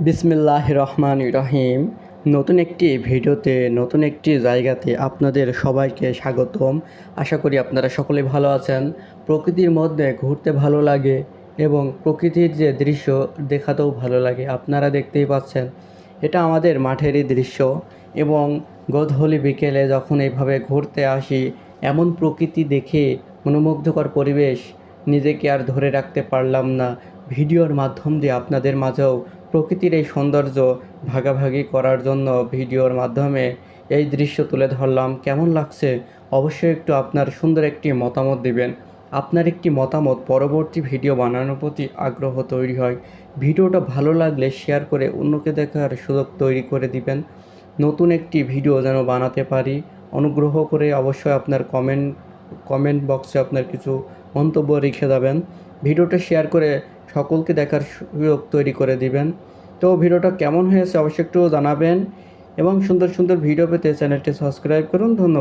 বিসমিল্লাহির রহমানির রহিম। নতুন একটি ভিডিওতে নতুন একটি জায়গাতে আপনাদের সবাইকে স্বাগতম। আশা করি আপনারা সকলেই ভালো আছেন। প্রকৃতির মধ্যে ঘুরতে ভালো লাগে এবং প্রকৃতির যে দৃশ্য দেখাতেও ভালো লাগে। আপনারা দেখতেই পাচ্ছেন এটা আমাদের মাঠেরই দৃশ্য এবং গোধূলি বিকেলে যখন এইভাবে ঘুরতে আসি, এমন প্রকৃতি দেখে মনোমুগ্ধকর পরিবেশ নিজেকে আর ধরে রাখতে পারলাম না। ভিডিওর মাধ্যম দিয়ে আপনাদের মাঝেও প্রকৃতির এই সৌন্দর্য ভাগাভাগি করার জন্য ভিডিওর মাধ্যমে এই দৃশ্য তুলে ধরলাম। কেমন লাগছে অবশ্যই একটু আপনার সুন্দর একটি মতামত দিবেন। আপনার একটি মতামত পরবর্তী ভিডিও বানানোর প্রতি আগ্রহ তৈরি হয়। ভিডিওটা ভালো লাগলে শেয়ার করে অন্যকে দেখার সুযোগ তৈরি করে দিবেন। নতুন একটি ভিডিও যেন বানাতে পারি, অনুগ্রহ করে অবশ্যই আপনার কমেন্ট বক্সে আপনার কিছু মন্তব্য রেখে যাবেন। ভিডিওটা শেয়ার করে সকলকে দেখার সুযোগ তৈরি করে দিবেন। তো ভিডিওটা কেমন হয়েছে অবশ্যই একটু জানাবেন এবং সুন্দর সুন্দর ভিডিও পেতে চ্যানেলটি সাবস্ক্রাইব করুন। ধন্যবাদ।